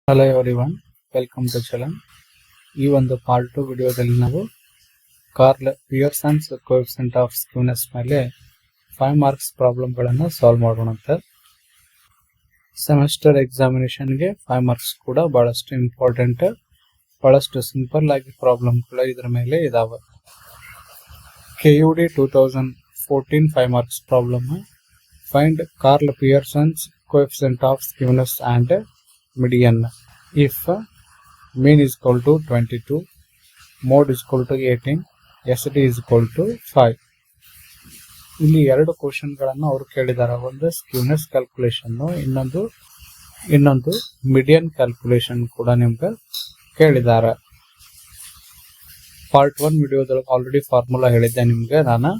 Hello everyone, welcome to ಚಲನ್. ಈ ಒಂದು ಪಾರ್ಟ್ 2 ವಿಡಿಯೋದಲ್ಲಿ ನಾವು Karl Pearson's coefficient of skewness ಮೇಲೆ 5 ಮಾರ್ಕ್ಸ್ ಪ್ರಾಬ್ಲಮ್ಗಳನ್ನು ಸಾಲ್ವ್ ಮಾಡೋಣ ಅಂತ. ಸೆಮಿಸ್ಟರ್ ಎಕ್ಸಾಮಿನೇಷನ್ಗೆ 5 ಮಾರ್ಕ್ಸ್ ಕೂಡ ಬಹಳಷ್ಟು ಇಂಪಾರ್ಟೆಂಟ್, ಬಹಳಷ್ಟು ಸಿಂಪಲ್ ಆಗಿ ಪ್ರಾಬ್ಲಮ್ಗಳು ಇದರ ಮೇಲೆ ಇದಾವೆ. KUD 2014 5 marks problem. Find Karl Pearson's coefficient of skewness and median if mean is equal to 22, mode is equal to 18, SD is equal to 5. ಇಲ್ಲಿ ಎರಡು ಕ್ವಶನ್ ಗಳನ್ನು ಅವರು ಕೇಳಿದ್ದಾರೆ. ಒಂದು ಸ್ಕ್ಯೂನೆಸ್ ಕ್ಯಾಲ್ಕುಲೇಷನ್, ಇನ್ನೊಂದು ಮೀಡಿಯನ್ ಕ್ಯಾಲ್ಕುಲೇಷನ್ ಕೂಡ ನಿಮ್ಗೆ ಕೇಳಿದ್ದಾರೆ. ಪಾರ್ಟ್ 1 ವಿಡಿಯೋದೊಳಗೆ ಆಲ್ರೆಡಿ ಫಾರ್ಮುಲಾ ಹೇಳಿದ್ದೆ ನಿಮ್ಗೆ ನಾನು.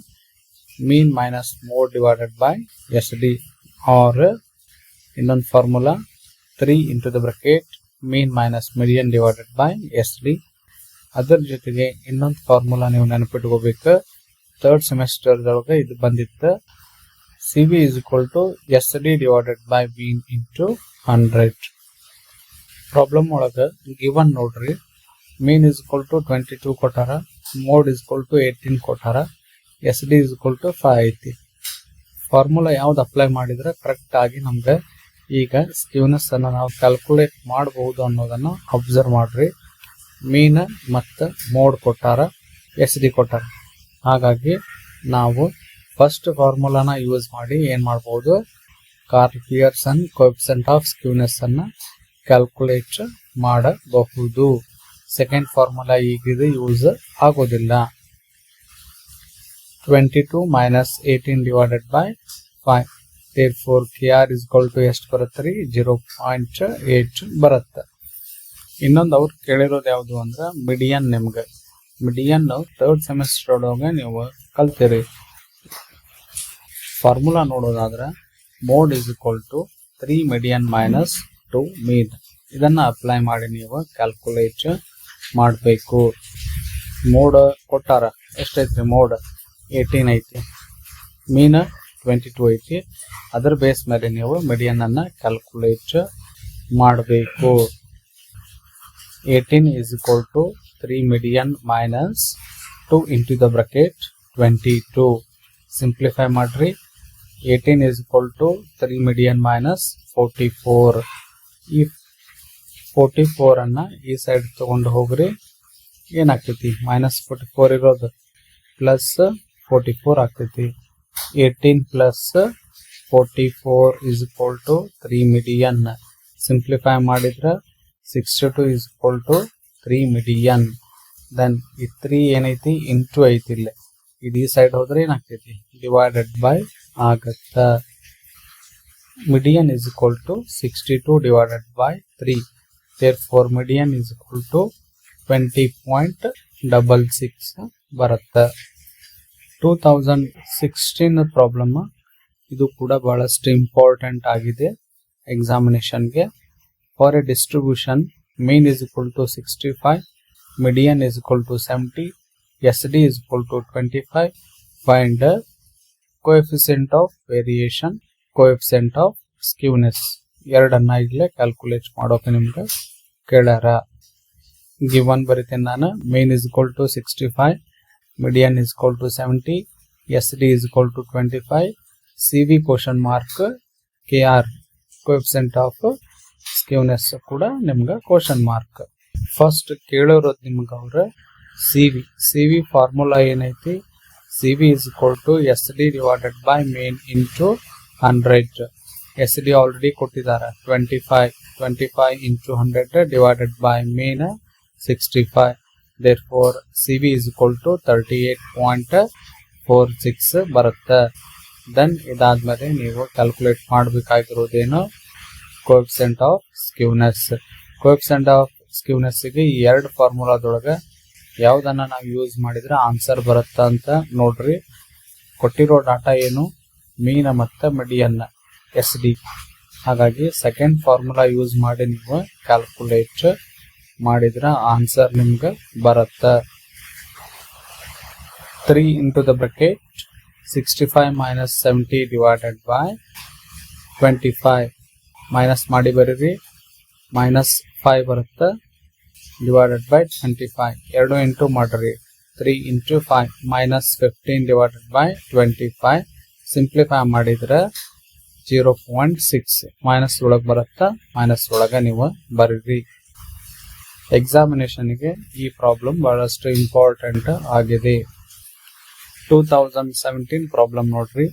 Mean minus mode divided by SD, or ಇನ್ನೊಂದು formula 3 into the bracket mean minus median divided by SD. ಅದರ ಜೊತೆಗೆ ಇನ್ನೊಂದು ಫಾರ್ಮುಲಾ ನೀವು ನೆನಪಿಟ್ಕೋಬೇಕು. ಥರ್ಡ್ ಸೆಮಿಸ್ಟರ್ ದೊಳಗೆ ಇದು ಬಂದಿತ್ತು. CV is equal to SD divided by mean into 100. Problem ಒಳಗೆ ಗಿವನ್ ನೋಡ್ರಿ, mean is equal to 22 ಕೊಟ್ಟಾರ, mode is equal to 18 ಕೊಟ್ಟಾರ, SD is equal to 5 ಐತಿ. ಫಾರ್ಮುಲಾ ಯಾವ್ದು ಅಪ್ಲೈ ಮಾಡಿದ್ರೆ ಕರೆಕ್ಟ್ ಆಗಿ ನಮ್ಗೆ ಈಗ ಸ್ಕ್ಯೂನೆಸ್ ಅನ್ನು ನಾವು ಕ್ಯಾಲ್ಕುಲೇಟ್ ಮಾಡಬಹುದು ಅನ್ನೋದನ್ನ ಅಬ್ಸರ್ವ್ ಮಾಡ್ರಿ. ಮೀನ್ ಮತ್ತು ಮೋಡ್ ಕೊಟ್ಟಾರ, SD ಕೊಟ್ಟಾರ. ಹಾಗಾಗಿ ನಾವು ಫಸ್ಟ್ ಫಾರ್ಮುಲಾನ ಯೂಸ್ ಮಾಡಿ ಏನ್ ಮಾಡಬಹುದು, Karl Pearson coefficient of skewness ಅನ್ನ ಕ್ಯಾಲ್ಕುಲೇಟ್ ಮಾಡಬಹುದು. ಸೆಕೆಂಡ್ ಫಾರ್ಮುಲಾ ಈಗಿದು ಯೂಸ್ ಆಗೋದಿಲ್ಲ. 22 minus 18 divided by 5. Therefore KR is equal to ಎಷ್ಟು ಬರುತ್ತೆ, 0.8 ಬರುತ್ತೆ. ಇನ್ನೊಂದು ಅವ್ರು ಕೇಳಿರೋದು ಯಾವುದು ಅಂದ್ರೆ ಮಿಡಿಯನ್. ನಿಮ್ಗೆ ಮಿಡಿಯನ್ ಥರ್ಡ್ ಸೆಮಿಸ್ಟರ್ ಒಳಗೆ ನೀವು ಕಲ್ತಿರಿ. ಫಾರ್ಮುಲಾ ನೋಡೋದಾದ್ರೆ mode is equal to 3 median minus 2 mean. ಇದನ್ನ ಅಪ್ಲೈ ಮಾಡಿ ನೀವು ಕ್ಯಾಲ್ಕುಲೇಟ್ ಮಾಡಬೇಕು. ಮೋಡ್ ಕೊಟ್ಟಾರ, ಎಷ್ಟೈತ್ರಿ ಮೋಡ್ 18 ಐತಿ, ಮೀನ್ 22 ಐತಿ. ಅದರ ಬೇಸ್ ಮೇಲೆ ನೀವು ಮೀಡಿಯನ್ ಅನ್ನ ಕ್ಯಾಲ್ಕುಲೇಟ್ ಮಾಡಬೇಕು. 18 is equal to 3 median minus 2 into the bracket 22. Simplify ಮಾಡ್ರಿ. 18 is equal to 3 median minus 44. ಈ 44 ಅನ್ನ ಈ ಸೈಡ್ ತಗೊಂಡು ಹೋಗ್ರಿ. ಏನಾಗ್ತೈತಿ, ಮೈನಸ್ 44 ಇರೋದು ಪ್ಲಸ್ 44 ಆಗ್ತೈತಿ. 18 plus 44 is equal to 3 median. Simplify ಮಾಡಿದ್ರೆ 62 is equal to 3 median. Then ಈ 3 ಏನೈತಿ ಇಂಟು ಐತಿ, ಇಲ್ಲ ಇದು ಈ ಸೈಡ್ ಹೋದ್ರೆ ಏನಾಗ್ತೈತಿ, ಡಿವೈಡೆಡ್ ಬೈ ಆಗತ್ತ. median is equal to 62 divided by 3. Therefore median is equal to 20.66 ಬರುತ್ತೆ. 2016 ಪ್ರಾಬ್ಲಮ್. ಇದು ಕೂಡ ಬಹಳಷ್ಟು ಇಂಪಾರ್ಟೆಂಟ್ ಆಗಿದೆ ಎಕ್ಸಾಮಿನೇಷನ್ಗೆ. For a distribution mean is equal to 65, median is equal to 70, SD is equal to 25. Find coefficient of variation, coefficient of skewness. ಎರಡನ್ನ ಇಲ್ಲೇ calculate ಮಾಡೋಕೆ ನಿಮ್ಗೆ ಕೇಳ್ಯಾರ. ಗಿವನ್ ಬರೀತೀನಿ ನಾನು. Mean is equal to 65, median is equal to 70, SD is equal to 25, CV question mark, KR coefficient of skewness ಕೂಡ ನಿಮ್ಗೆ question mark. First ಕೇಳೋರೋದು ನಿಮ್ಗೆ ಅವ್ರ CV ಫಾರ್ಮುಲಾ ಏನೈತಿ, CV is equal to SD divided by mean into 100. SD already ಕೊಟ್ಟಿದ್ದಾರೆ 25 into 100 divided by mean 65. Therefore CV is equal to 38.46 ಬರುತ್ತೆ. Then ಇದಾದ್ಮೇಲೆ ನೀವು calculate ಮಾಡಬೇಕಾಗಿರೋದೇನು, coefficient of skewness. Coefficient of ಸ್ಕ್ಯೂನೆಸ್ಗೆ ಈ ಎರಡು ಫಾರ್ಮುಲಾದೊಳಗೆ ಯಾವುದನ್ನ ನಾವು ಯೂಸ್ ಮಾಡಿದ್ರೆ ಆನ್ಸರ್ ಬರುತ್ತಾ ಅಂತ ನೋಡ್ರಿ. ಕೊಟ್ಟಿರೋ ಡಾಟಾ ಏನು, ಮೀನ್ ಮತ್ತು ಮಿಡಿಯನ್ SD. ಹಾಗಾಗಿ ಸೆಕೆಂಡ್ ಫಾರ್ಮುಲಾ ಯೂಸ್ ಮಾಡಿ ನೀವು ಕ್ಯಾಲ್ಕುಲೇಟ್ ಮಾಡಿದ್ರ ಆನ್ಸರ್ ನಿಮ್ಗೆ ಬರುತ್ತೆ. 3 into the bracket 65 minus 70 divided by 25. Minus ಮಾಡಿ ಬರೀರಿ. minus 5 ಬರುತ್ತೆ ಡಿವೈಡೆಡ್ ಬೈ 25. 2 ಇಂಟು ಮಾಡ್ರಿ 3 into 5 minus 15 divided by 25. Simplify ಮಾಡಿದ್ರೆ 0.6 ಮೈನಸ್ ಒಳಗೆ ಬರುತ್ತೆ. ಮೈನಸ್ ಒಳಗೆ ನೀವು ಬರೀರಿ. ಎಕ್ಸಾಮಿನೇಷನ್ಗೆ ಈ ಪ್ರಾಬ್ಲಮ್ ಬಹಳಷ್ಟು ಇಂಪಾರ್ಟೆಂಟ್ ಆಗಿದೆ. 2017 ಪ್ರಾಬ್ಲಮ್ ನೋಡ್ರಿ.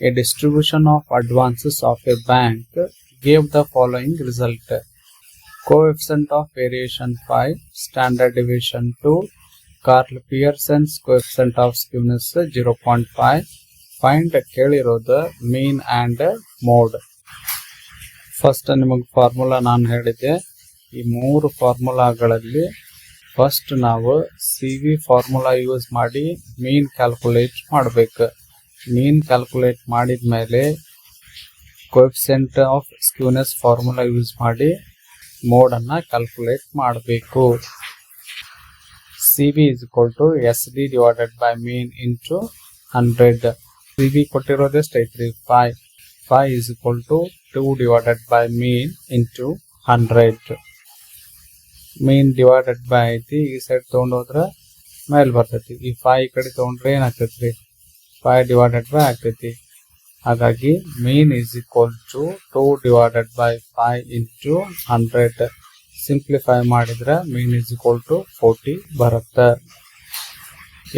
A distribution of advances of a bank gave the following result. Coefficient of variation 5, standard deviation 2, Carl Pearson's coefficient of skewness 0.5. Find ಕೇಳಿರೋದು mean and mode. First ನಿಮಗೆ ಫಾರ್ಮುಲಾ ನಾನು ಹೇಳಿದ್ದೆ. ಈ 3 ಫಾರ್ಮುಲಾಗಳಲ್ಲಿ ಫಸ್ಟ್ ನಾವು CV formula use ಮಾಡಿ ಮೀನ್ calculate ಮಾಡಬೇಕು. ಮೀನ್ calculate ಮಾಡಿದ ಮೇಲೆ coefficient of skewness formula use ಮಾಡಿ ಮೋಡ್ ಅನ್ನ ಕ್ಯಾಲ್ಕುಲೇಟ್ ಮಾಡಬೇಕು. CV is equal to SD divided by mean into 100. CV ಕೊಟ್ಟಿರೋದು ಎಷ್ಟು ಐತ್ರಿ 5. 5 is equal to 2 divided by mean into 100. Mean divided by ಐತಿ. ಈ ಸೈಡ್ ತಗೊಂಡೋದ್ರ ಮೇಲೆ ಬರ್ತೈತಿ. ಈ 5 ಈ ಕಡೆ ತಗೊಂಡ್ರೆ ಏನಾಗ್ತೈತ್ರಿ 5 ಡಿವೈಡೆಡ್ ಬೈ ಆಗ್ತೈತಿ. ಹಾಗಾಗಿ mean is equal to 2 divided by 5 into 100. Simplify ಮಾಡಿದ್ರೆ ಮೀನ್ ಈಸ್ ಈಕ್ವಲ್ ಟು 40 ಬರುತ್ತೆ.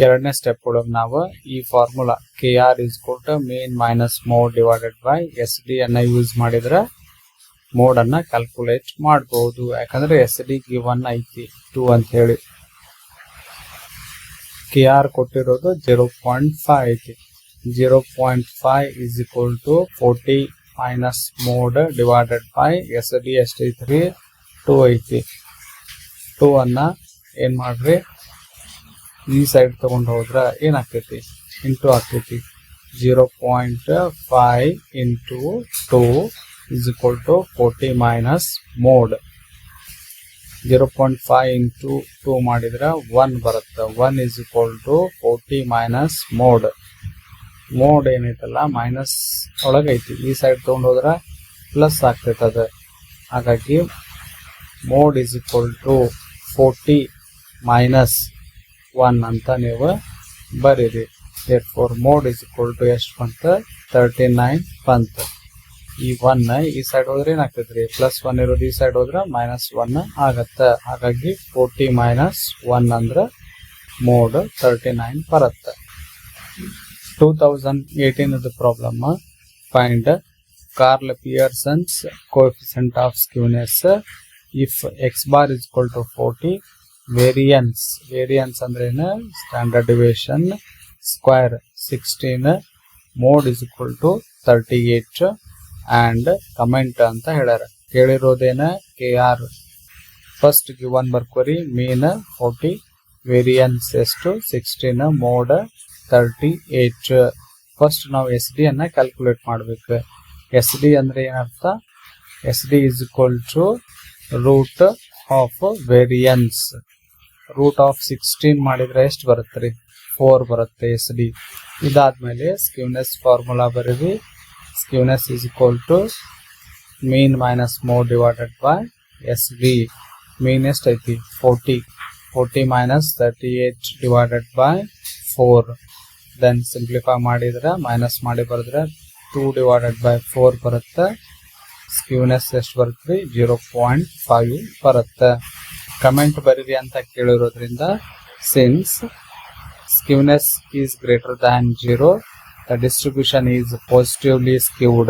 ಎರಡನೇ ಸ್ಟೆಪ್ ಒಳಗೆ ನಾವು ಈ formula KR is equal to mean minus mode divided by SD ಅನ್ನ ಯೂಸ್ ಮಾಡಿದ್ರೆ ಮೋಡ್ ಅನ್ನ ಕ್ಯಾಲ್ಕುಲೇಟ್ ಮಾಡಬಹುದು. ಯಾಕಂದ್ರೆ SD ಗಿವನ್ ಐತಿ 2 ಅಂತ ಹೇಳಿ. KR ಕೊಟ್ಟಿರೋದು 0.5 ಐತಿ. 0.5 is equal to 40 minus mode divided by SD ಎಷ್ಟೈತ್ರಿ 2 ಐತಿ. 2 ಅನ್ನ ಏನ್ ಮಾಡ್ರಿ ಈ ಸೈಡ್ ತಗೊಂಡು ಹೋದ್ರ ಏನಾಗ್ತೈತಿ ಇಂಟು ಆಗ್ತೈತಿ. 0.5 into 2 is equal to 40 minus mode. 0.5 into 2 ಮಾಡಿದ್ರೆ 1 ಬರುತ್ತೆ. 1 is equal to 40 minus mode. Mode ಏನೈತಲ್ಲ ಮೈನಸ್ ಒಳಗೈತಿ. ಈ ಸೈಡ್ ತಗೊಂಡೋದ್ರ ಪ್ಲಸ್ ಆಗ್ತೈತೆ ಅದು. ಹಾಗಾಗಿ mode is equal to 40 minus 1 ಅಂತ ನೀವು ಬರೀರಿ. therefore mode is equal to ಎಷ್ಟು ಬಂತ 39 ಬಂತ. ಈ 1 ಈ ಸೈಡ್ ಹೋದ್ರೆ ಏನಾಗ್ತೈತ್ರಿ ಪ್ಲಸ್ 1 ಇರೋದು ಈ ಸೈಡ್ ಹೋದ್ರೆ ಮೈನಸ್ 1 ಆಗತ್ತೆ. ಹಾಗಾಗಿ 40 ಮೈನಸ್ 1 ಅಂದ್ರೆ ಮೋಡ್ 39 ಬರುತ್ತೆ. 2018 problem. Find Karl Pearson's coefficient of skewness if x bar is equal to 40. Variance ಅಂದ್ರೆ ಏನು standard deviation square 16. Mode is equal to 38 and comment ಅಂತ ಹೇಳ್ಯಾರ. ಕೇಳಿರೋದೇನ KR ಫಸ್ಟ್ ಗಿವನ್ ಬರ್ಕೋರಿ. ಮೀನ್ 40, ವೇರಿಯನ್ಸ್ ಎಷ್ಟು 16, ಮೋಡ್ 38. ಫಸ್ಟ್ ನಾವು SD ಅನ್ನ calculate ಮಾಡ್ಬೇಕು. SD ಅಂದ್ರೆ ಏನರ್ಥ SD is equal to root of variance. Root of 16 ಮಾಡಿದ್ರೆ ಎಷ್ಟು ಬರುತ್ತೆ 4 ಬರುತ್ತೆ SD. ಇದಾದ್ಮೇಲೆ ಸ್ಕ್ಯೂನೆಸ್ ಫಾರ್ಮುಲಾ ಬರೀರಿ. Skewness is equal to mean minus mode divided by SV. Mean ಎಷ್ಟೈತಿ 40. 40 minus 38 divided by 4. Then simplify ಮಾಡಿದ್ರೆ ಮೈನಸ್ ಮಾಡಿ ಬರೆದ್ರೆ 2 divided by 4 ಬರುತ್ತೆ. Skewness ಎಷ್ಟು ಬರುತ್ತೆ 0.5 ಬರುತ್ತೆ. ಕಮೆಂಟ್ ಬರೀರಿ ಅಂತ ಕೇಳಿರೋದ್ರಿಂದ since skewness is greater than 0, the distribution is positively skewed.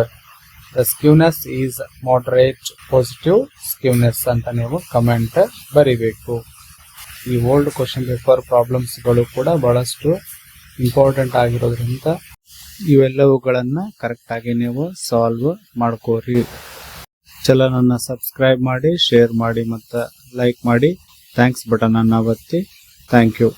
The skewness is moderate positive skewness ಅಂತ ನೀವು ಕಮೆಂಟ್ ಬರೀಬೇಕು. ಈ ಓಲ್ಡ್ ಕ್ವಶನ್ ಪೇಪರ್ ಪ್ರಾಬ್ಲಮ್ಸ್ ಗಳು ಕೂಡ ಬಹಳಷ್ಟು ಇಂಪಾರ್ಟೆಂಟ್ ಆಗಿರೋದ್ರಿಂದ ಇವೆಲ್ಲವುಗಳನ್ನ ಕರೆಕ್ಟ್ ಆಗಿ ನೀವು ಸಾಲ್ವ್ ಮಾಡ್ಕೋರಿ. ಚಾನೆಲ್ ಸಬ್ಸ್ಕ್ರೈಬ್ ಮಾಡಿ, ಶೇರ್ ಮಾಡಿ ಮತ್ತು ಲೈಕ್ ಮಾಡಿ. ಥ್ಯಾಂಕ್ಸ್ ಬಟನ್ ಅನ್ನ ಒತ್ತಿ. Thank you.